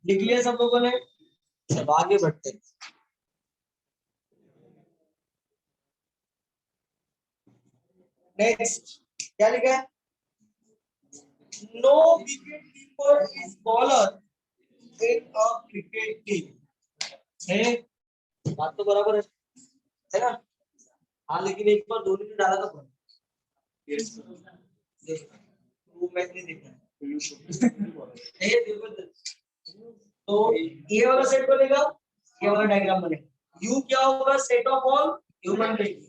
लिख लिया सब लोगों ने? अब आगे बढ़ते हैं। नेक्स्ट क्या लिखा है? No wicketkeeper is bowler in a cricket team. है बात तो बराबर है ना? हाँ लेकिन एक बार धोनी ने डाला था वो मैच नहीं देखा तो ये वाला सेट बनेगा, ये वाला डायग्राम बनेगा। यू क्या होगा? Set of all human being.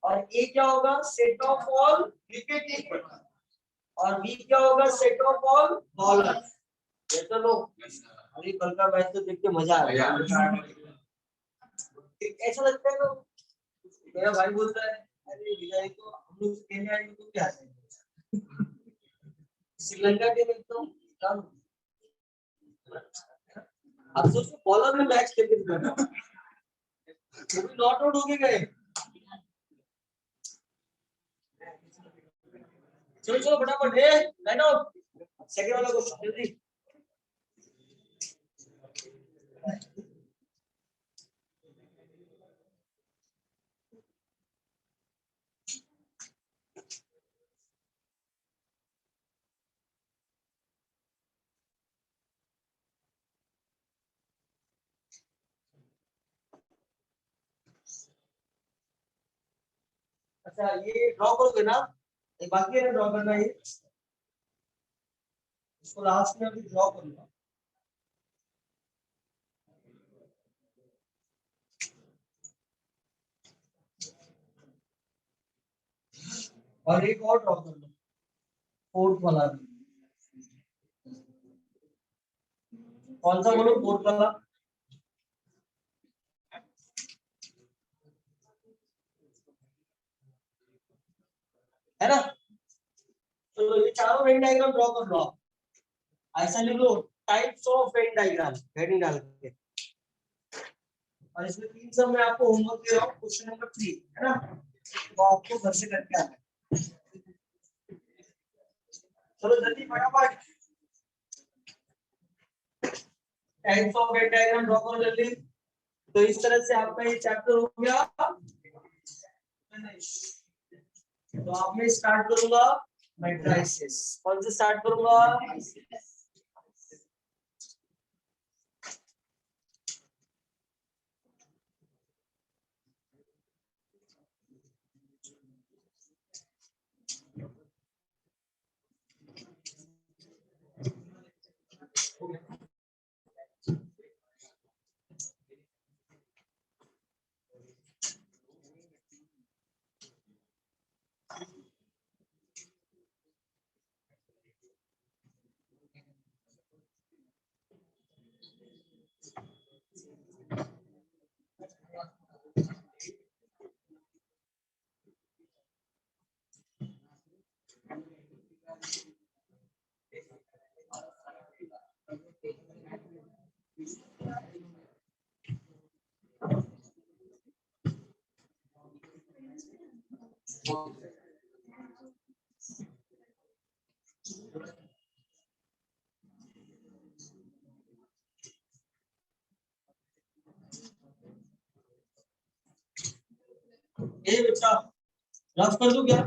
और ए क्या होगा? Set of all wicket keeper. और बी क्या होगा? Set of all bowler. ऐसा लो, अरे कल का मैच तो देख के मजा आ गया। ऐसा लगता है ना, मेरा भाई बोलता है अरे विजय तो हम लोग खेलने आएंगे तो क्या है श्रीलंका के में तो कम। अब सोचो बॉलर में मैच खेल के दिखाना, वो भी नॉट आउट हो के गए। चलो चलो फटाफट है लाइन आउट। सेकंड वाला क्वेश्चन जल्दी। अच्छा ये ड्रॉ करोगे ना? एक बाकी है ना ड्रॉ करना, ये इसको लास्ट में अभी ड्रॉ करूंगा। और एक और ड्रॉ कर लो, फोर्थ वाला भी। कौन सा बोलो? फोर्थ वाला है ना? तो ये चारों वेन डायग्राम ड्रॉ कर लो आप। ऐसा लिख लो types of Venn diagram heading डाल के। और इसमें तीन सब मैं आपको होमवर्क दे रहा हूँ। क्वेश्चन नंबर 3 है ना, वो आपको घर से करके आना है। चलो जल्दी फटाफट types of Venn diagram draw करो जल्दी। तो इस तरह से आपका ये चैप्टर हो गया। तो आप मैं स्टार्ट करूंगा मैट्रिसेस। कौन से स्टार्ट करूंगा? ए बच्चा रफ कर दूं क्या?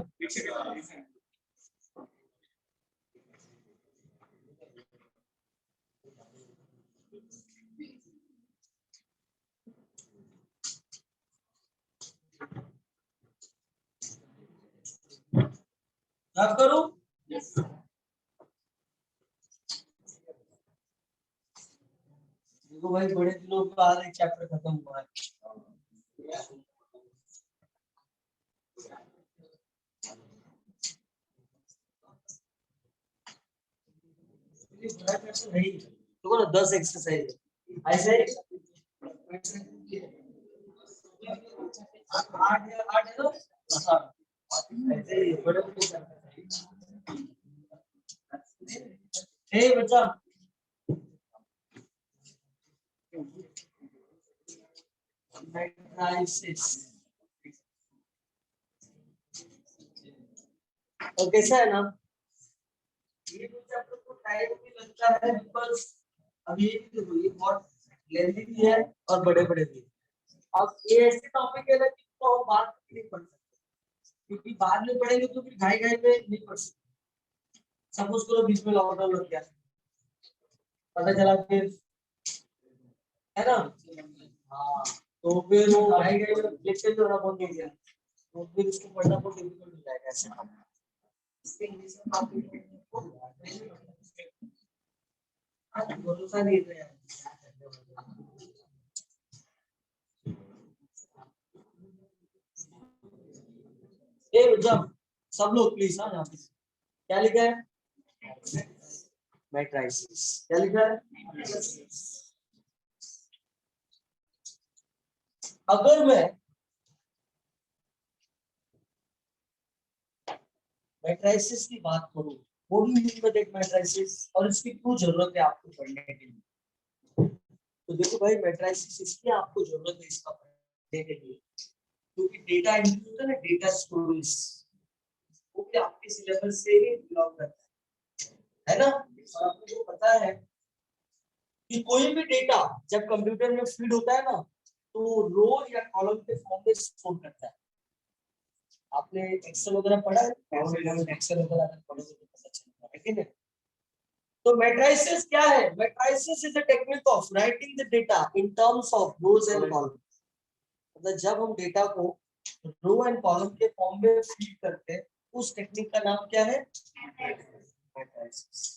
रफ करूं? देखो भाई बड़े दिनों के बाद एक चैप्टर खत्म हुआ है। बड़ा चैप्टर नहीं है, देखो ना 10 एक्सरसाइज ऐसे आठ है ना? ऐसे ही बड़े ए बच्चा मैट्रिसेस तो कैसा है ना? ये चैप्टर को टाइम भी लगता है बिकॉज़ अब ये भी देखो, ये बहुत लेंथी भी है और बड़े बड़े भी है। अब ये ऐसे टॉपिक है ना कि तो हम बात नहीं पढ़ सकते, क्योंकि बाद में पढ़ेंगे तो फिर घाई घाई में नहीं पढ़ सकते। सपोज करो बीच में लॉकडाउन लग गया, पता चला फिर, है ना, हाँ, तो फिर वो घाई घाई में लेक्चर जो होना बहुत हो गया, तो फिर उसको पढ़ना बहुत डिफिकल्ट हो जाएगा ऐसे। भरोसा नहीं है। जब सब लोग प्लीज, हाँ, यहाँ पे क्या लिखा है? मैट्राइसिस। क्या लिखा है? अगर मैं मैट्राइसिस की बात करूं, वो भी यूनिट मैट्राइसिस, और इसकी क्यों जरूरत है आपको पढ़ने के लिए, तो देखो भाई, मैट्राइसिस इसकी आपको जरूरत है इसका पढ़ने के लिए, क्योंकि डेटा एंट्री होता है ना, डेटा स्टोरेज, वो भी आपके सिलेबस से ही बिलोंग करता है ना। और आपको पता है कि कोई भी डेटा जब कंप्यूटर में फीड होता है ना, तो रो या कॉलम के फॉर्म में स्टोर करता है। आपने एक्सेल वगैरह पढ़ा है, एक्सेल वगैरह पढ़ोगे तो पता चलता है कि नहीं। तो मैट्रिसेस क्या है? Matrices is a technique of writing the data in terms of rose and column. मतलब जब हम डेटा को रो एंड कॉलम के फॉर्म में फीड करते हैं, उस टेक्निक का नाम क्या है? Matrices.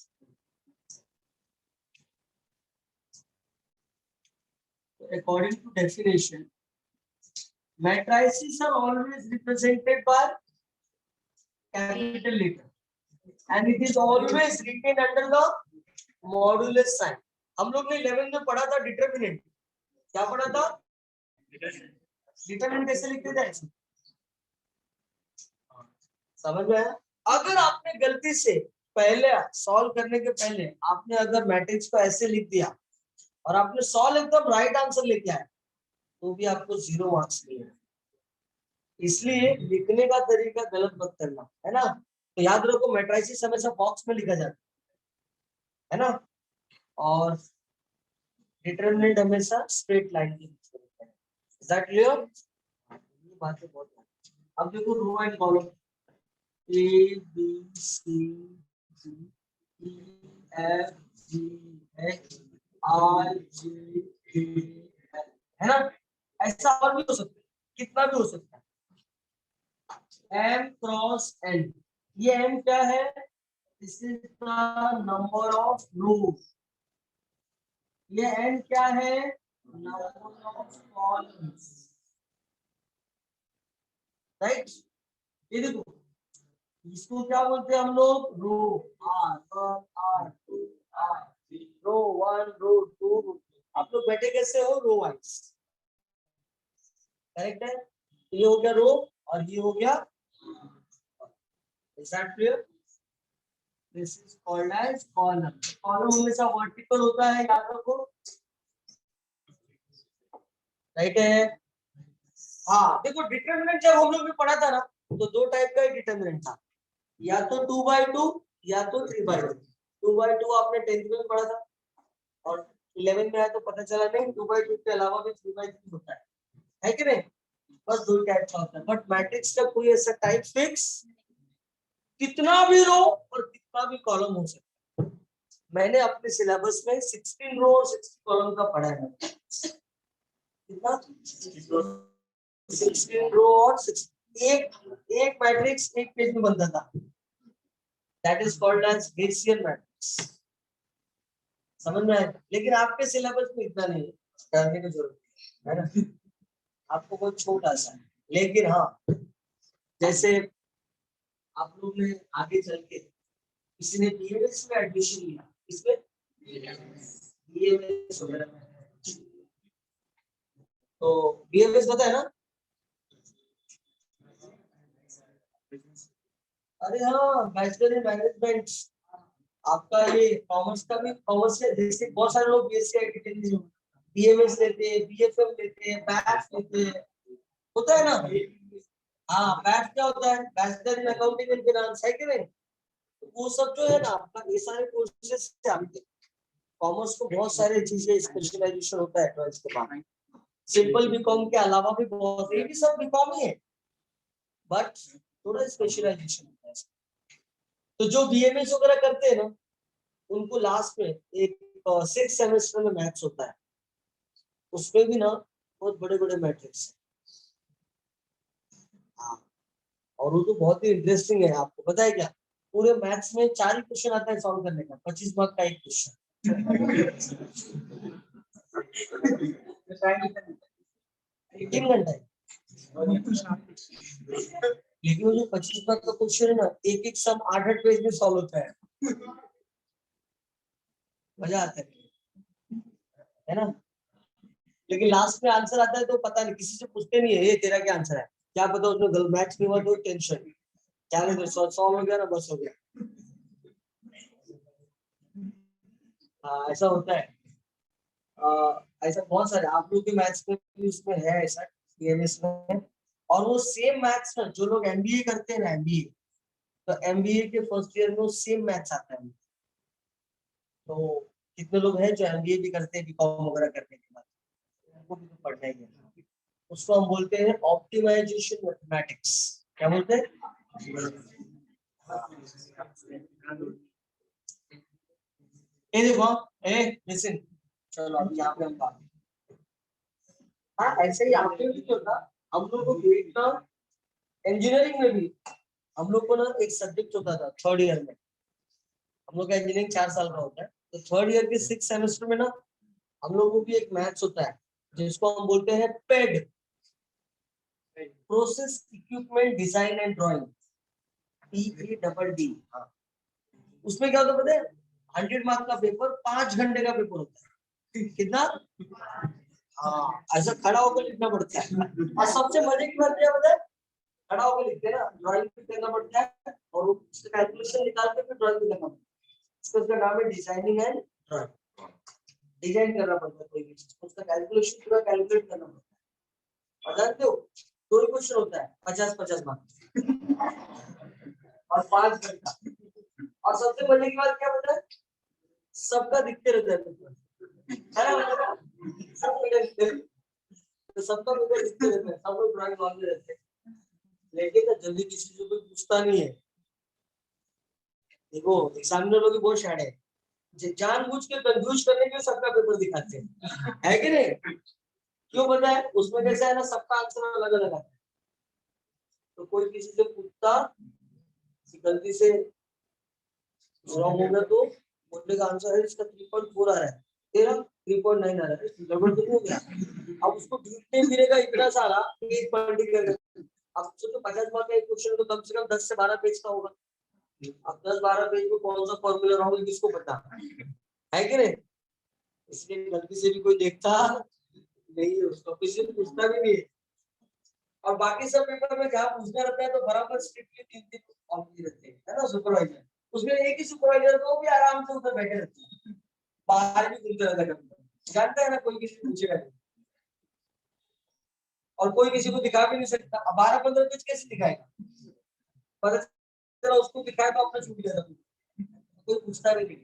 According to definition, matrices are always represented by capital letter, and it is always written under the modulus sign. हम लोग ने 11th में पढ़ा था डिटरमिनेंट। क्या पढ़ा था? डिटरमिनेंट कैसे लिखते थे? समझ में आया? अगर आपने गलती से पहले सॉल्व करने के पहले आपने अगर मैट्रिक्स को ऐसे लिख दिया और आपने सॉल्व एकदम राइट आंसर लेके आए, तो भी आपको 0 मार्क्स मिलेगा। इसलिए लिखने का तरीका गलत मत करना, है ना। तो याद रखो, मैट्रिसेस हमेशा बॉक्स में लिखा जाता है ना, और डिटरमिनेंट हमेशा स्ट्रेट लाइन के बीच में लिखा है। Is that clear? ये बात बहुत है। अब देखो row and column, A B C D E F G H I J K L, है ना। ऐसा और भी हो सकता है, कितना भी हो सकता है। एम क्रॉस एन, ये एम क्या है? This is the number of rows. ये एन क्या है? Number of columns, right. ये देखो, इसको क्या बोलते हैं हम लोग? Row. R one, R two, R row one, row two. आप लोग बैठे कैसे हो? रो वाइज, करेक्ट है। ये हो गया रो और ये हो गया। Is that clear? This is called as column. Column हमेशा वर्टिकल होता है, याद रखो, राइट है। हाँ देखो, डिटरमिनेंट जब हम लोग ने पढ़ा था ना, तो दो टाइप का डिटरमिनेंट था, या तो 2/2 या तो 3/2। 2/2 आपने 10th में पढ़ा था, और 11 में आया तो पता चला नहीं 2/2 के अलावा भी 3/3 होता है कि नहीं। बस दो टाइप का होता है, बट मैट्रिक्स का कोई ऐसा टाइप फिक्स, कितना भी रो और कितना भी कॉलम हो सकता है। मैंने अपने सिलेबस में 16 रो और 60 कॉलम का पढ़ा है। कितना? 16 रो और 60। एक मैट्रिक्स एक पेज में बनता था, that is called as Gaussian matrix. समझ में आया? लेकिन आपके सिलेबस में इतना नहीं करने की जरूरत है ना, आपको बहुत छोटा सा है। लेकिन हाँ, जैसे आप लोग ने आगे चल के किसी ने बीएमएस में एडमिशन लिया, इसमें बीएमएस वगैरह में, तो बीएमएस पता है ना? अरे हाँ, बैचलर इन मैनेजमेंट। आपका ये कॉमर्स का भी, कॉमर्स के जैसे बहुत सारे लोग बीएससी बीएमएस लेते हैं, बीएफएम लेते हैं, बैफ लेते हैं, होता है ना। हाँ, बैफ क्या होता है? Bachelor in accounting and finance, है कि नहीं। वो सब जो है ना आपका, ये सारे कोर्सेज से आते हैं। कॉमर्स को बहुत सारे चीजें स्पेशलाइजेशन होता है 12th के बाद। सिंपल बीकॉम के अलावा भी बहुत, ये भी सब बीकॉम ही है बट थोड़ा स्पेशलाइजेशन होता है। तो जो बीएमएस वगैरह करते हैं ना उनको लास्ट में एक 6 सेमेस्टर में मैथ्स होता है, उसमें भी ना बहुत बड़े बड़े मैट्रिक्स। हाँ, और वो तो बहुत ही इंटरेस्टिंग है। आपको पता है क्या, पूरे मैथ्स में 4 ही क्वेश्चन आता है सॉल्व करने का, 25 मार्क का एक क्वेश्चन। 3 घंटा है, लेकिन वो जो 25 मार्क का क्वेश्चन है ना, एक एक सम 8-8 पेज में सॉल्व होता है। मजा आता है ना। लेकिन लास्ट में आंसर आता है तो पता नहीं, किसी से पूछते नहीं है ये तेरा क्या आंसर है, क्या पता उसमें मैच नहीं हुआ तो टेंशन, क्या नहीं, सॉल्व हो गया ना, बस हो गया। हाँ ऐसा होता है। ऐसा बहुत सारे आप लोग के मैथ्स में भी उसमें है ऐसा ईएमएस में। और वो सेम मैथ्स ना जो लोग एमबीए करते हैं ना, एमबीए, तो एमबीए के फर्स्ट ईयर में सेम मैथ्स आता है। तो कितने लोग हैं जो एमबीए भी करते हैं बीकॉम वगैरह करने के बाद, उनको भी तो पढ़ना ही है। उसको हम बोलते हैं ऑप्टिमाइजेशन मैथमेटिक्स। क्या बोलते हैं? ये देखो, ए लिसन, चलो अभी यहाँ पे हम बात, हाँ ऐसे ही आपके भी होता। हम लोग को देखना, इंजीनियरिंग में भी हम लोग को ना एक सब्जेक्ट होता था थर्ड ईयर में। हम लोग का इंजीनियरिंग 4 साल का होता है, तो थर्ड ईयर के 6 सेमेस्टर में ना हम लोग को भी एक मैथ्स होता है जिसको हम बोलते हैं paid, process equipment design and drawing, PEDD। हाँ, उसमें क्या होता है पता है? 100 मार्क का पेपर 5 घंटे का पेपर होता है। कितना? हाँ, ऐसा खड़ा होकर लिखना पड़ता है। और सबसे मजे की बात क्या पता है? खड़ा होकर लिखते हैं ना, ड्राइंग भी करना पड़ता है और उसका कैलकुलेशन निकाल के फिर ड्राइंग भी करना पड़ता है। उसका नाम है डिजाइनिंग एंड ड्राइंग। डिजाइन करना पड़ता है कोई भी चीज, उसका कैलकुलेशन पूरा कैलकुलेट करना पड़ता है। और जानते हो 2 ही क्वेश्चन होता है, 50-50 मार्क और 5 घंटा। और सबसे मजे की बात क्या पता है? सबका दिखते रहता है पेपर, है ना? तो सबका पेपर दिखते रहता है, सब लोग ड्राइंग मारते रहते हैं, लेकिन ना जल्दी किसी से कोई पूछता नहीं है। देखो एग्जामिनर लोग भी बहुत शाणे हैं, जानबूझ के कंफ्यूज करने के लिए सबका पेपर दिखाते हैं, है कि नहीं? क्यों पता है? उसमें कैसा है ना, सबका आंसर अलग अलग आता है, तो कोई किसी से पूछता, गलती से रॉन्ग हो गया तो बोलने का आंसर है इसका 3.4 आ रहा है, तेरा 3.9 आ रहा है, गड़बड़ तो नहीं हो गया? अब उसको ढूंढने फिरेगा इतना सारा एक पर्टिकुलर। अब सोचो 50 मार्क का एक क्वेश्चन तो कम से कम 10 से 12 पेज का होगा। अब 10-12 पेज में कौन सा फॉर्मूला रॉन्ग है किसको पता, है कि नहीं? इसलिए गलती से भी कोई देखता नहीं है, उसको किसी ने पूछता भी नहीं है। और बाकी सब पेपर में जहाँ पूछना रहता है तो बराबर स्ट्रिक्टली 3-3 ऑप्शन रहते हैं, है ना? सुपरवाइजर, उसमें एक ही सुपरवाइजर तो भी आराम से उधर बैठे रहते हैं, बाहर भी घूमते रहता है, जानता है ना कोई किसी से पूछेगा नहीं और कोई किसी को दिखा भी नहीं सकता। अब 12-15 पेज कैसे दिखाएगा? पता चला उसको दिखाया तो अपना छूट गया था, कोई पूछता भी नहीं।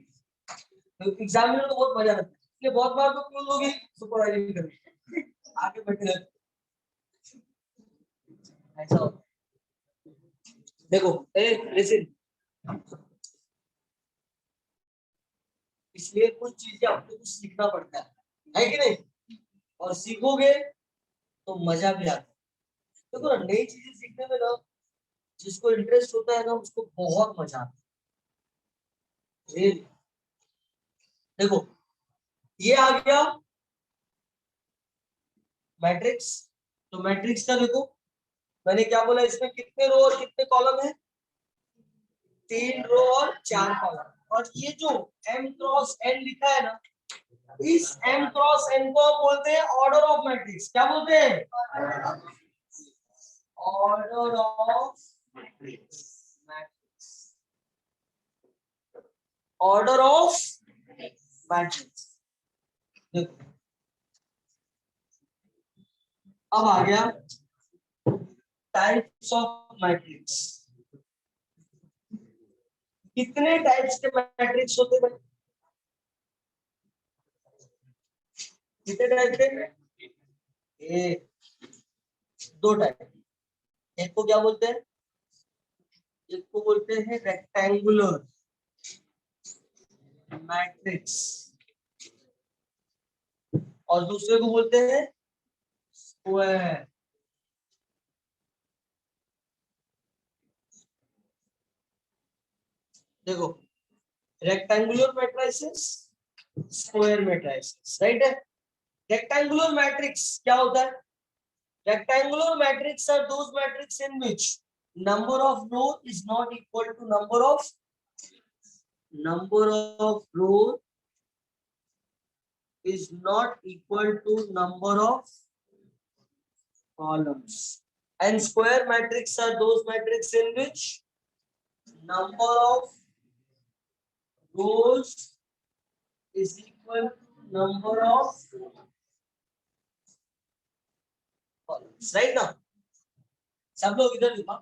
तो एग्जाम में तो बहुत मजा आता है, इसलिए बहुत बार तो क्यों लोग ही सुपरवाइजिंग करते आगे बैठे रहते, ऐसा होता है। देखो ए लिसन, इसलिए कुछ चीजें आपको कुछ सीखना पड़ता है कि नहीं? और सीखोगे तो मजा भी आता है। देखो ना, नई चीजें सीखने में ना जिसको इंटरेस्ट होता है ना उसको बहुत मजा आता है। देखो ये आ गया मैट्रिक्स। तो मैट्रिक्स का देखो, मैंने क्या बोला, इसमें कितने रो और कितने कॉलम है? 3 रो और 4 कॉलम। और ये जो m क्रॉस n लिखा है ना, इस m क्रॉस n को बोलते हैं ऑर्डर ऑफ मैट्रिक्स। क्या बोलते हैं? Order of matrix. Order of matrix. देखो अब आ गया टाइप्स ऑफ मैट्रिक्स। कितने टाइप्स के मैट्रिक्स होते हैं? कितने टाइप के? एक, दो टाइप। एक को क्या बोलते हैं? एक को बोलते हैं रेक्टेंगुलर मैट्रिक्स और दूसरे को बोलते हैं स्क्वायर। देखो, rectangular matrices, square matrices, right है। रेक्टेंगुलर मैट्रिक्स क्या होता है? Rectangular matrix are those matrix in which number of row is not equal to number of row is not equal to number of columns, and square matrix are those matrix in which number of rows is equal to number of columns, right? Now सब लोग इधर लिखा,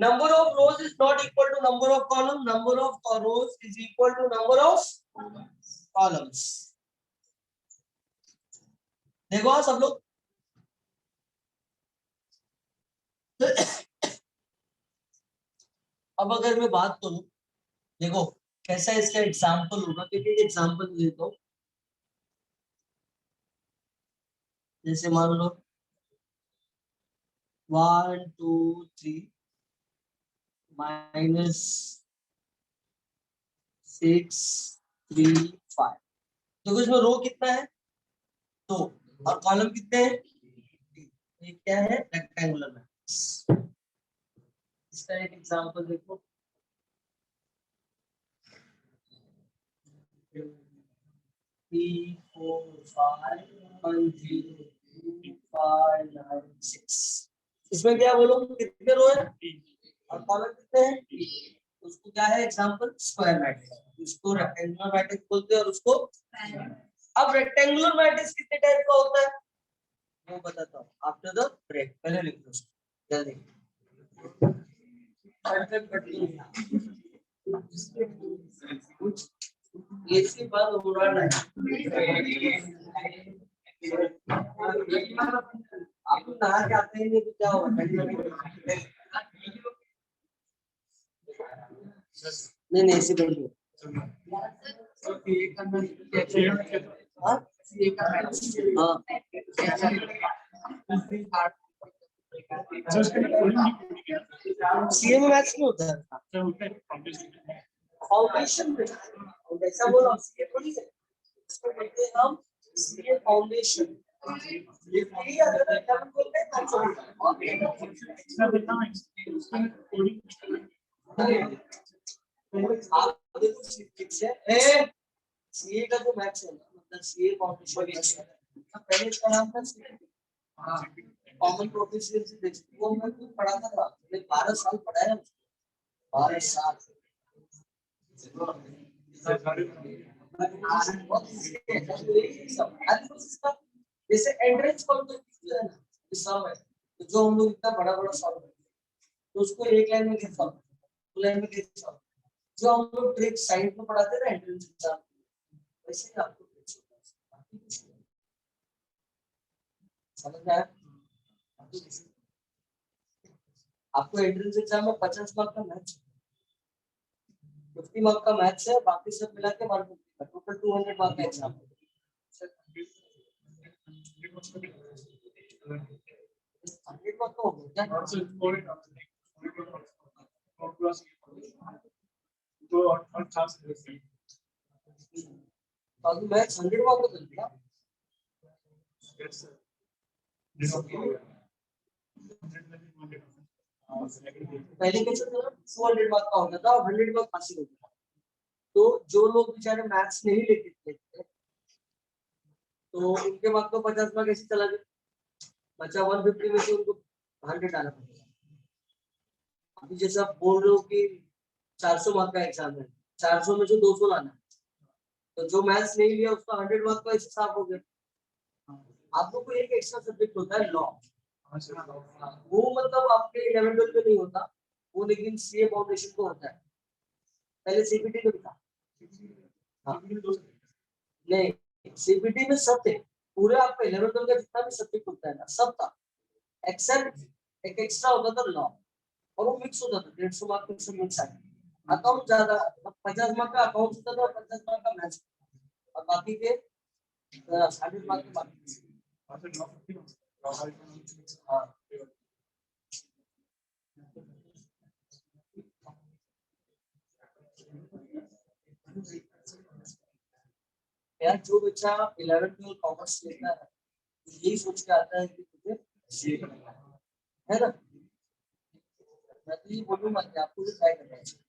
number of rows is not equal to number of columns, number of rows is equal to number of columns. देखो हाँ सब लोग, अब अगर मैं बात करूं, देखो कैसा इसका एग्जाम्पल होगा, क्योंकि एग्जाम्पल देता हूं। जैसे मान लो 1 2 3 -6 3 5, तो इसमें रो कितना है? 2, और कॉलम कितने हैं? ये क्या है? Rectangular matrix. इसका एक एग्जांपल देखो, 3 4 5 1 0 2 5 9 6। इसमें क्या बोलो, कितने रो है और कॉलम कितने हैं? उसको क्या है एग्जांपल? Square matrix. उसको रेक्टेंगुलर मैट्रिक्स बोलते हैं और उसको। अब रेक्टेंगुलर मैट्रिक्स कितने टाइप का होता है वो बताता हूँ आफ्टर द ब्रेक। पहले लिख लो जल्दी। इसके बाद हो रहा है आप नहा के आते हैं तो क्या होगा? नहीं ऐसे कर लो। सीए में मैथ्स नहीं होता है फाउंडेशन में, ऐसा बोला सीए थोड़ी है, इसको बोलते हैं हम सीए फाउंडेशन। ये फ्री अगर क्या बोलते हैं आप देखो फिक्स है सीए का जो मैथ्स है मतलब सीए फाउंडेशन है, पहले इसका नाम था कॉमन प्रोफिशिएंसी टेस्ट, वो मैं खुद पढ़ाता था, मैंने 12 साल पढ़ाया, 12 साल। जैसे एंट्रेंस कॉम्पिटिशन है ना, सम है तो जो हम लोग इतना बड़ा बड़ा सॉल्व करते हैं तो उसको एक लाइन में कैसे सॉल्व करते हैं, दो लाइन में कैसे सॉल्व करते हैं, जो हम लोग ट्रिक साइड में पढ़ाते हैं एंट्रेंस एग्जाम, वैसे ही आपको समझ में आया? आपको एंट्रेंस एग्जाम में 50 मार्क का मैथ्स, 50 मार्क का मैथ्स है, बाकी सब मिला के 150 टोटल 200 मार्क का एग्जाम है। 100 मार्क का हो गया तो और खास तो मैथ्स 100 मार्क का चल गया। पहले कैसे था 200 मार्क का होता था और 100 मार्क हासिल होता था, तो जो लोग बेचारे मैथ्स नहीं लेते थे तो उनके मार्क तो 50 मार्क ऐसे चला गया, बचा 150 में से उनको 100 आना पड़ेगा। अभी जैसे आप बोल रहे हो कि 400 मार्क का एग्जाम है, 400 में से 200 लाना है, तो जो मैथ्स नहीं लिया उसका 100 मार्क का ऐसे साफ हो गया। आप लोग को एक एक्स्ट्रा सब्जेक्ट होता है लॉ, वो मतलब आपके 11 12 में नहीं होता वो, लेकिन सीए फाउंडेशन को होता है। पहले सीपीटी में था, हाँ नहीं सीपीटी में सब थे, पूरे आपका 11 का जितना भी सब्जेक्ट होता है ना सब था, एक्सेप्ट एक एक्स्ट्रा होता था लॉ, और वो मिक्स होता था, 150 मार्क में सब मिक्स आया। अकाउंट ज्यादा, 50 मार्क का अकाउंट होता था, 50 मार्क का मैथ्स, और बाकी के 100 मार्क के बाकी। हाँ यार, जो बच्चा 11th में कॉमर्स लेता है यही सोच के आता है कि मुझे सीए करना है ना। मैं तो ये बोलूंगा कि आपको भी ट्राई करना चाहिए।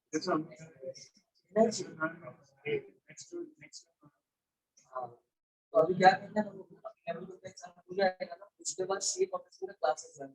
हाँ, तो अभी क्या करना है, एग्जाम हो जाएगा ना, उसके बाद सीए कॉमर्स का क्लासेस है।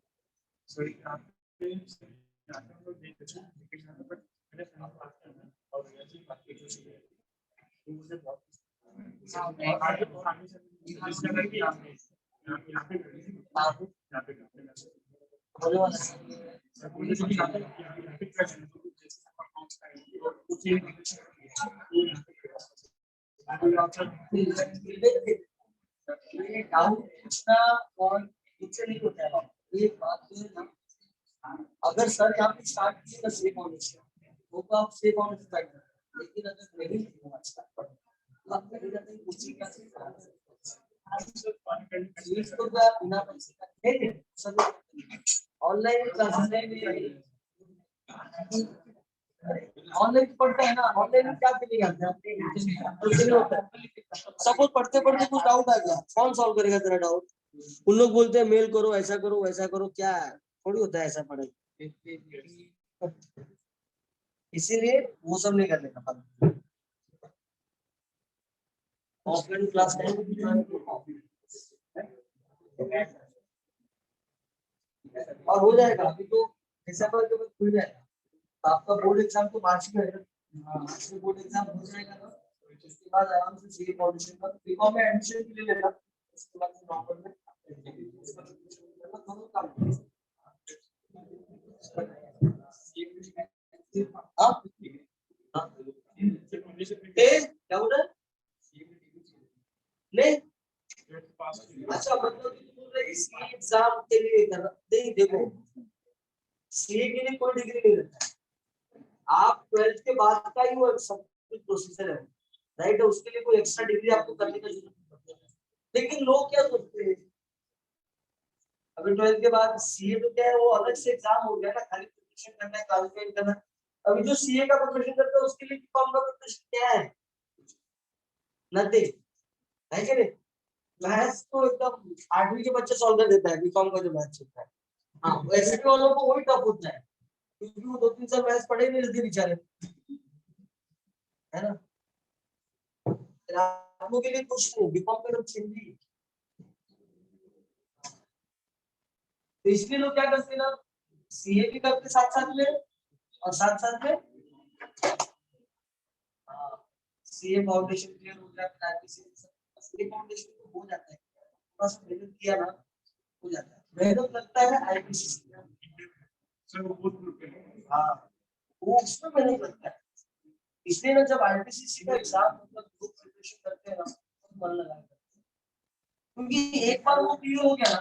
डाउट पूछना और मुझसे नहीं होता है, ये बात है ना। अगर सर यहाँ पे स्टार्ट कीजिएगा सेफ होने से, वो तो आप सेफ होने से बैठ, लेकिन अगर नहीं तो आप कहीं ना कहीं उसी का तो क्या बिना पैसे का नहीं सब ऑनलाइन क्लासेस में ऑनलाइन पढ़ता है ना, ऑनलाइन में क्या फीलिंग आता है, कुछ नहीं होता। सपोज पढ़ते पढ़ते कुछ डाउट आ गया, कौन सॉल्व करेगा तेरा डाउट? उन लोग बोलते हैं मेल करो, ऐसा करो वैसा करो, क्या है, थोड़ी होता है ऐसा पढ़ाई। इसीलिए वो सब नहीं करने का, ऑफलाइन क्लास और हो जाएगा। अभी तो दिसंबर के बाद खुल जाएगा, तो आपका बोर्ड एग्जाम तो मार्च में है, मार्च में बोर्ड एग्जाम हो जाएगा ना, उसके बाद आराम से सीए फाउंडेशन का बीकॉम में एडमिशन के लिए लेना, उसके बाद नवंबर में दोनों काम। क्या बोल रहे नहीं? अच्छा, मतलब इसकी एग्जाम के लिए करना नहीं, देखो सीए के लिए कोई डिग्री नहीं रहता है, आप 12th के बाद का ही वो सब कुछ प्रोसीजर है, राइट है, उसके लिए कोई एक्स्ट्रा डिग्री आपको करने की जरूरत नहीं है। लेकिन लोग क्या सोचते हैं, अभी 12th के बाद सीए तो क्या है, वो अलग से एग्जाम हो गया ना, खाली प्रिपरेशन करना है, क्वालिफाई करना है। अभी जो सीए का प्रिपरेशन करता है उसके लिए बीकॉम का प्रिपरेशन क्या है, नथिंग, है कि नहीं? मैथ्स तो एकदम 8वीं के बच्चे सॉल्व कर देता है, बीकॉम का जो मैथ्स होता है। हाँ, वैसे भी वालों को वही टफ होता है, क्योंकि वो 2-3 साल मैथ्स पढ़े नहीं रहते बेचारे, है ना। आप लोगों के लिए कुछ नहीं, बीकॉम का तो हिंदी, तो इसलिए लोग क्या करते हैं ना, सीए भी करते साथ साथ में, और साथ साथ में सीए फाउंडेशन क्लियर हो गया, फिर आईपीसी सीए फाउंडेशन तो हो जाता है, बस मेहनत किया ना हो जाता है, मेहनत लगता है आईपीसी। हाँ, वो उसमें मेहनत लगता है, इसलिए ना जब आईपीसी का एग्जाम मतलब ग्रुप प्रिपरेशन करते हैं ना, तो मन लगा करते हैं, क्योंकि एक बार वो क्लियर हो गया ना,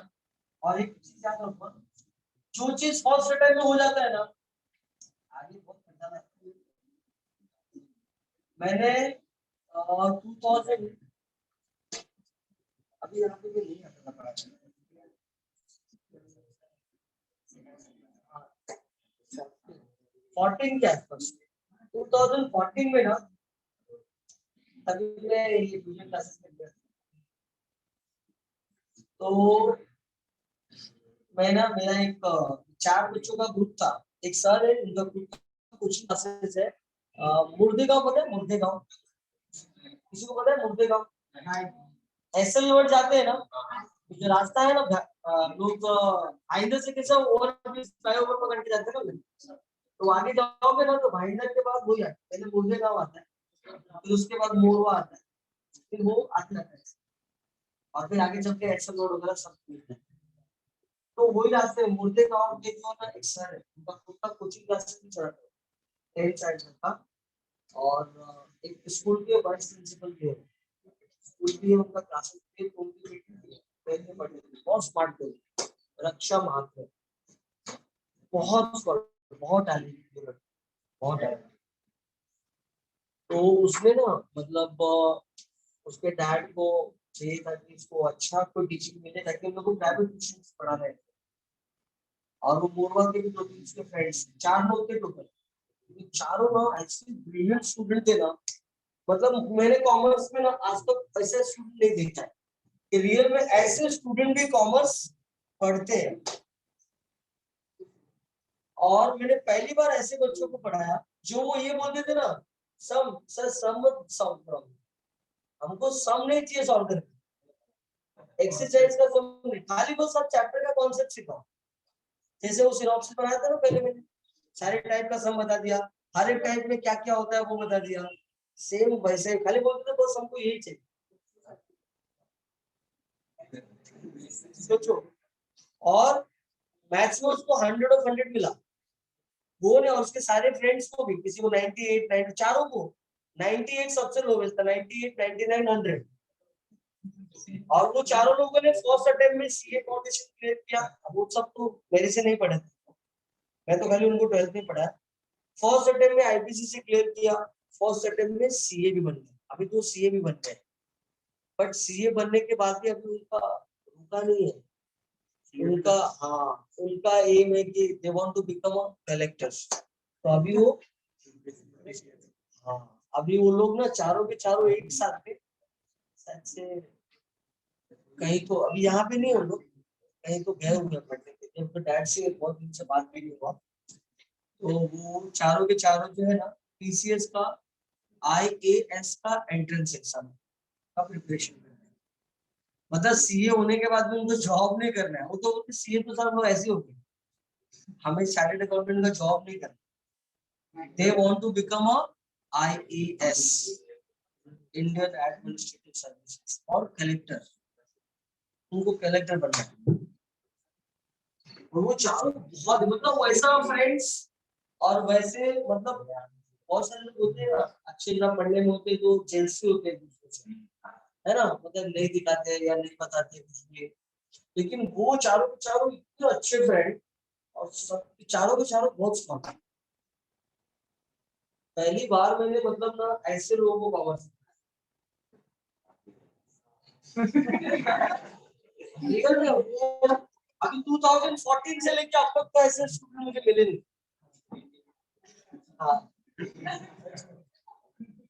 और एक चीज याद रखो, जो चीज फर्स्ट टाइम में हो जाता है ना, आगे बहुत मजा आता है। मैंने 2000 अभी यहाँ पे ये नहीं आता था, 14 के आसपास, 2014 में ना, तभी मैं ये ट्यूशन क्लासेस में गया, तो मैं ना, मेरा एक 4 बच्चों का ग्रुप था, एक सर है उनका ग्रुप, कोचिंग क्लासेस है, मुर्देगांव, पता है मुर्देगांव, किसी को पता है मुर्देगांव? एसएल रोड जाते हैं ना, जो रास्ता है ना, लोग भाईंदर से कैसा ओवर फ्लाईओवर पकड़ के जाते हैं ना, तो आगे जाओगे ना तो भाईंदर के बाद वही आता है, पहले मुर्देगांव आता है, फिर उसके बाद मोरवा आता है, फिर वो आगे आता है, और फिर आगे चल के एक्सेल रोड वगैरह सब मिलते हैं। तो वही रास्ते मुर्देगांव के जो ना एक सर है, उनका खुद का कोचिंग क्लासेस भी चलाते हैं, 10 साइड का, और एक स्कूल के वाइस प्रिंसिपल भी है, स्कूल भी उनका क्लासेस भी, उनकी बहुत स्मार्ट गर्ल, रक्षा महात्मा, बहुत स्मार्ट, बहुत टैलेंटेड, बहुत टैलेंटेड। तो उसने ना मतलब उसके डैड को चाहिए था कि इसको अच्छा कोई टीचिंग मिले ताकि उन लोग को प्राइवेट ट्यूशन पढ़ा रहे। और वो मोरवा के भी दो तीन उसके फ्रेंड्स, 4 लोग थे टोटल। चारों ना ऐसे ब्रिलियंट स्टूडेंट थे ना, मतलब मैंने कॉमर्स में ना आज तक ऐसे स्टूडेंट नहीं देखा है कि रियल में ऐसे स्टूडेंट भी कॉमर्स पढ़ते हैं। और मैंने पहली बार ऐसे बच्चों को पढ़ाया जो वो ये बोलते थे ना, सम सर सम सम, हमको सम नहीं चाहिए सॉल्व करके, एक्सरसाइज का सम नहीं, खाली बस आप चैप्टर का कॉन्सेप्ट सिखाओ। जैसे वो सिनॉप्सिस बनाया था ना पहले, मैंने सारे टाइप का सम बता दिया, हर एक टाइप में क्या क्या होता है वो बता दिया, सेम वैसे खाली बोलते थे बस हमको यही चाहिए। सोचो, और मैथ्स में उसको 100 ऑफ 100 मिला, वो ने और उसके सारे फ्रेंड्स को भी, किसी को 98, 90, चारों को 98 सबसे लोवेस्ट था, 98, 99, 100। और वो चारों लोगों ने फर्स्ट अटेम्प्ट में सीए फाउंडेशन क्लियर किया। अब वो सब तो मेरे से नहीं पढ़े, मैं तो खाली उनको 12th में पढ़ा। फर्स्ट अटेम्प्ट में आईपीसीसी क्लियर किया, फर्स्ट अटेम्प्ट में सीए भी बन गया, अभी तो सीए भी बन गए। बट सीए बनने के बाद भी अभी उनका रुका नहीं है, उनका, हाँ उनका एम है कि they want to become a collector. तो अभी वो, हाँ अभी वो लोग ना चारों के चारों एक साथ में, से कहीं तो अभी यहाँ पे नहीं, हो लोग कहीं तो गए हुए पढ़ने के लिए, उनके डैड से बहुत दिन से बात भी नहीं हुआ। तो वो चारों के चारों जो है ना पीसीएस का, आईएएस का एंट्रेंस एग्जाम का प्रिपरेशन कर रहे हैं। मतलब सीए होने के बाद भी उनको जॉब नहीं करना है, वो तो सीए तो सब लोग ऐसे हो गए, हमें चार्टर्ड अकाउंटेंट का जॉब नहीं करना, they want to become a IAS, Indian administrative services, और कलेक्टर, उनको कलेक्टर बनना है। और वो चारों बहुत मतलब वैसा फ्रेंड्स, और वैसे मतलब बहुत सारे लोग होते हैं ना अच्छे ना पढ़ने में होते तो जेलसी होते हैं दूसरों से, है ना, मतलब नहीं दिखाते या नहीं बताते कुछ भी। लेकिन वो चारों के चारों इतने अच्छे फ्रेंड, और सब चारों के चारों बहुत स्मार्ट। पहली बार मैंने मतलब ना ऐसे लोगों को कॉमर्स रियल में अभी 2014 से लेके अब तक तो ऐसे स्टूडेंट मुझे मिले नहीं। हाँ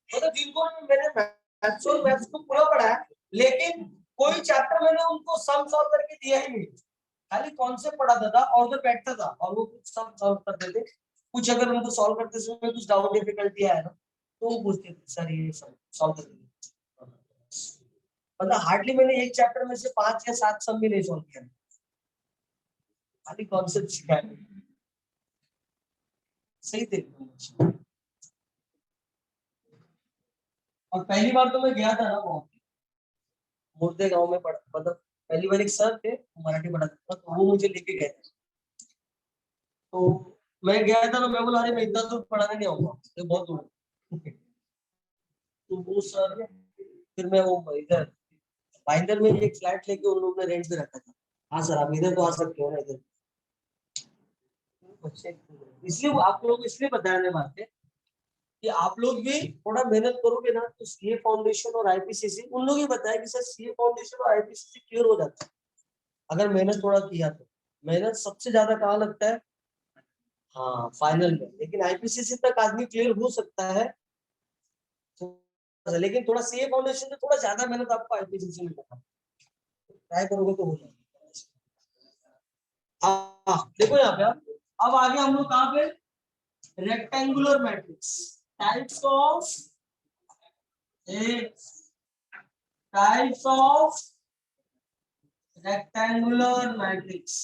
मतलब जिनको मैंने मैथ्स और मैथ्स को पूरा पढ़ा है, लेकिन कोई चैप्टर मैंने उनको सम सॉल्व करके दिया ही नहीं, खाली कॉन्सेप्ट पढ़ाता था और उधर बैठता था और वो कुछ सम सॉल्व करते थे। कुछ अगर उनको सॉल्व करते समय कुछ डाउट डिफिकल्टी आया ना तो वो पूछते थे सर ये सॉल्व कर दीजिए। मतलब हार्डली मैंने एक चैप्टर में से 5 या 7 सम भी नहीं सॉल्व किया, खाली कॉन्सेप्ट सिखाया। सही थे। और पहली बार तो मैं गया था ना वहाँ मुर्दे गांव में पढ़ा, मतलब पहली बार एक सर थे मराठी पढ़ाते थे तो वो मुझे लेके गए थे। तो मैं गया था ना, मैं बोला अरे मैं इतना दूर पढ़ाने नहीं आऊंगा, ये बहुत दूर है। तो वो सर, फिर मैं वो इधर भाईंदर में एक फ्लैट लेके उन लोगों ने रेंट पे रखा था। हाँ सर आप इधर तो आ सकते हो ना इधर। बच्चे, इसलिए आप लोग इसलिए बताने बात है कि आप लोग भी थोड़ा मेहनत करोगे ना तो सीए फाउंडेशन और आईपीसीसी, उन लोग ही बताया कि सर सीए फाउंडेशन और आईपीसीसी क्लियर हो जाता है अगर मेहनत थोड़ा किया तो। मेहनत सबसे ज्यादा कहाँ लगता है, हाँ फाइनल में, लेकिन आईपीसीसी तक आदमी क्लियर हो सकता है, लेकिन थोड़ा सीए फाउंडेशन में थोड़ा ज्यादा मेहनत आपको आईपीसीसी में करना, ट्राई करोगे तो हो जाएगा। हाँ देखो यहाँ पे अब आगे हम लोग कहाँ पे, rectangular matrix, types of types of rectangular matrix.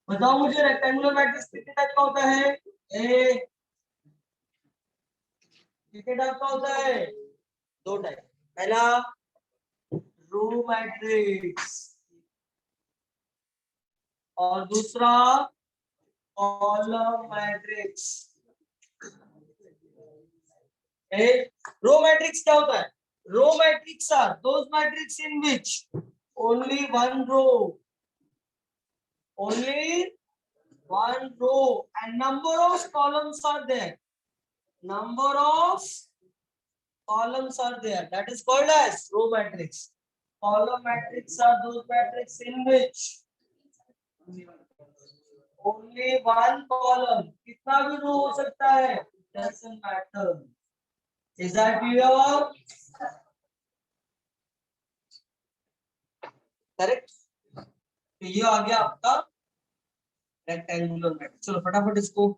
बताओ मुझे रेक्टेंगुलर मैट्रिक्स कितने टाइप का होता है, ए कितने टाइप का होता है, 2 टाइप। पहला रो मैट्रिक्स और दूसरा कॉलम मैट्रिक्स। रो मैट्रिक्स क्या होता है, row matrix are those matrix in which only one row only one row and number of columns are there. Number of columns are there. That is called as row matrix. Column matrix are those matrix in which only one column. कितना भी रो हो सकता है. Doesn't matter. Is that clear? Correct. तो ये आ गया आपका rectangular matrix. चलो फटाफट इसको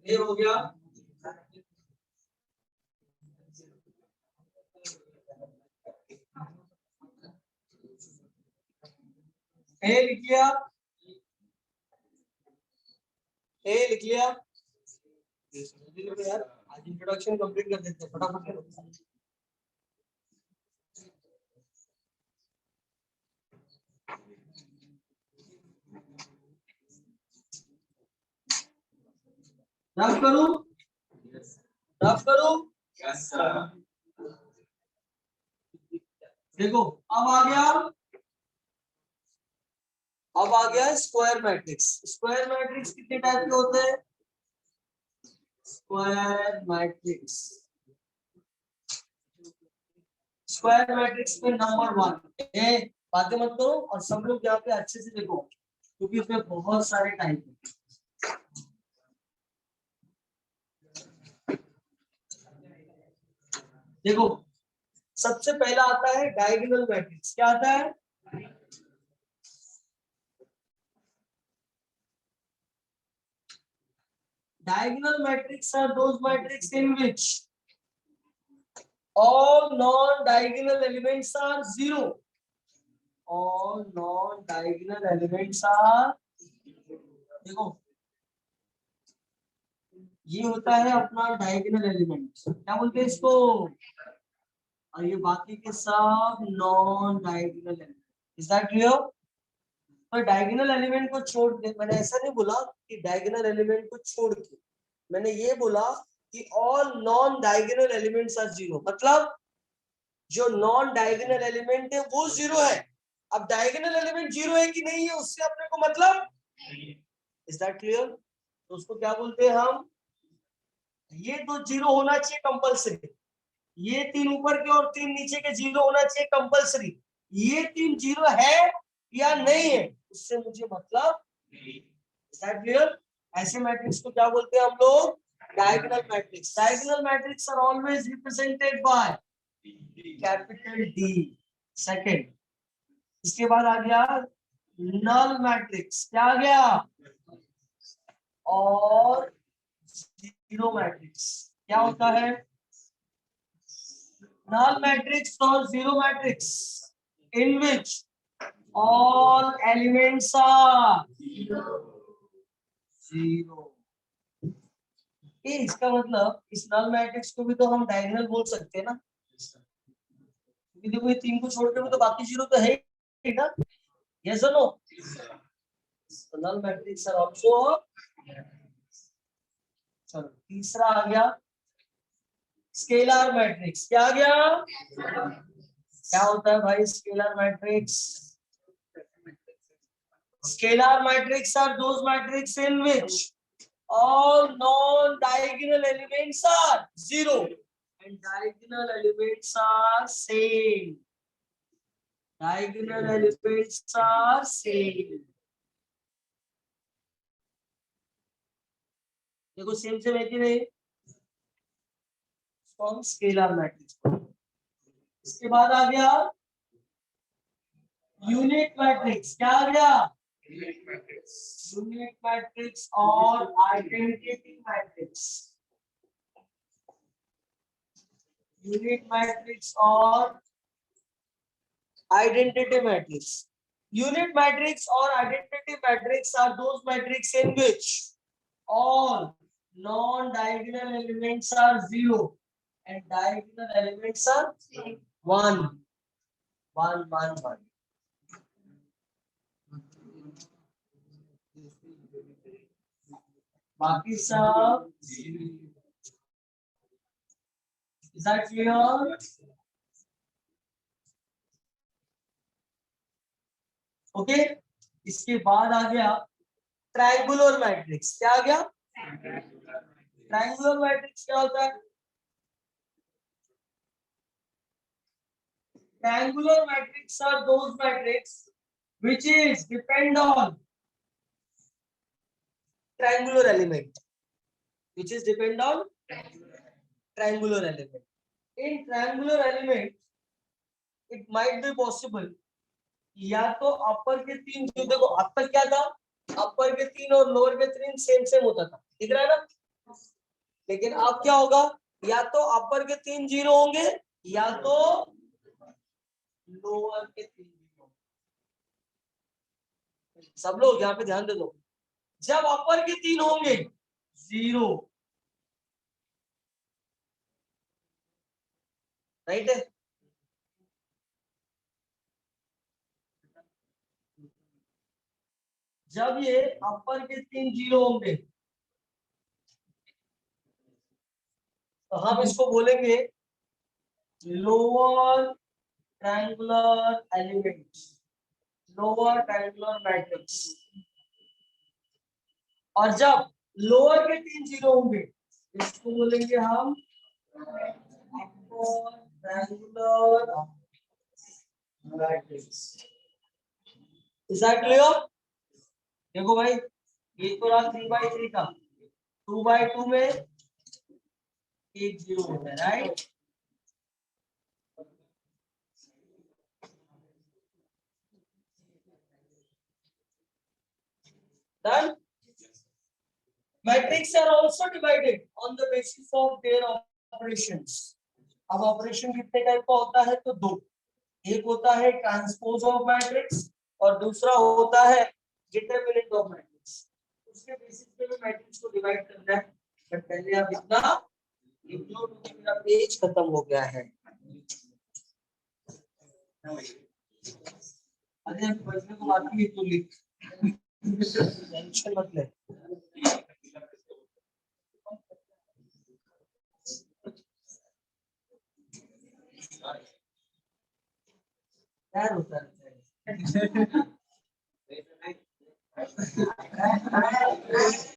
ये हो गया. ए लिख लिया. ए लिख लिया यार. आज इंट्रोडक्शन कंप्लीट कर देते हैं फटाफट. रफ करूं. रफ करूं. देखो अब आ गया. अब आ गया स्क्वायर मैट्रिक्स. स्क्वायर मैट्रिक्स कितने टाइप के होते हैं? Square matrix. स्क्वायर मैट्रिक्स में नंबर 1. बातें मत करो और सब लोग यहाँ पे अच्छे से देखो क्योंकि उसमें बहुत सारे टाइप है. देखो सबसे पहला आता है डायगोनल मैट्रिक्स. क्या आता है? diagonal matrix are those matrix in which all non-diagonal elements are zero. All non-diagonal elements are. देखो ये होता है अपना डायगोनल एलिमेंट. क्या बोलते हैं इसको? और ये बाकी के सब non diagonal element. Is that clear? तो डायगोनल एलिमेंट को छोड़ दे. मैंने ऐसा नहीं बोला कि डायगोनल एलिमेंट को छोड़ के. मैंने ये बोला कि all non diagonal elements are zero. मतलब जो नॉन डायगोनल एलिमेंट है वो जीरो है. अब डायगोनल एलिमेंट जीरो है कि नहीं है उससे अपने को मतलब. Is that clear? तो उसको क्या बोलते हैं हम? ये दो जीरो होना चाहिए कंपलसरी. ये 3 ऊपर के और 3 नीचे के जीरो होना चाहिए कंपलसरी. ये 3 जीरो है या नहीं है उससे मुझे मतलब. Is that clear? ऐसे मैट्रिक्स को क्या बोलते हैं हम लोग? Diagonal matrix. Diagonal matrix are always represented by capital D. Second. इसके बाद आ गया नल मैट्रिक्स. क्या आ गया? और जीरो मैट्रिक्स. क्या होता है? null matrix or zero matrix in which all elements are zero. इसका मतलब इस नल मैट्रिक्स को भी तो हम डायगोनल बोल सकते हैं ना. क्योंकि देखो ये 3 को छोड़ के भी तो बाकी जीरो तो है ही ना. यस और no? Null matrix are also. चलो तीसरा आ गया स्केलर मैट्रिक्स। क्या आ गया? क्या होता है भाई scalar matrix? Scalar matrix are those matrix in which all non-diagonal elements are zero and diagonal elements are same. Diagonal elements are same. देखो सेम सेम है कि नहीं? Form scalar matrix. इसके बाद आ गया यूनिट मैट्रिक्स। क्या आ गया? यूनिट मैट्रिक्स और आइडेंटिटी मैट्रिक्स। यूनिट मैट्रिक्स और identity matrix. Unit matrix or identity matrix are those matrices in which all non-diagonal elements are zero and diagonal elements are one. बाकी सब is that clear? Okay इसके बाद आ गया triangular matrix. क्या आ गया? Triangular matrix क्या होता है? Triangular matrix are those matrix which is depend on triangular element, which is depend on triangular element. In triangular element it might be possible या तो अपर के तीन, जो देखो अब तक क्या था, अपर के तीन और लोअर के तीन सेम सेम होता था, दिख रहा है ना? लेकिन अब क्या होगा, या तो अपर के तीन जीरो होंगे या तो लोअर के तीन जीरो। सब लोग यहाँ पे ध्यान दे दो, जब अपर के तीन होंगे जीरो, राइट है? जब ये अपर के तीन जीरो होंगे तो हम इसको बोलेंगे lower triangular element, lower triangular matrix. और जब लोअर के तीन जीरो होंगे इसको बोलेंगे हम upper triangular matrix. Is that clear? देखो भाई ये तो रहा 3/3 का, 2/2 में एक जीरो होता है, right? Done. Matrices are also divided on the basis of their operations. अब ऑपरेशन कितने टाइप का होता है? तो दो, एक होता है ट्रांसपोज ऑफ मैट्रिक्स और दूसरा होता है डिटरमिनेंट ऑफ मैट्रिक्स। उसके बेसिस पे भी मैट्रिक्स को डिवाइड करना है, बट पहले आप इतना इंक्लूड, मेरा पेज खत्म हो गया है। अरे पढ़ने को बाकी है तो लिख, टेंशन मत ले। यार होता है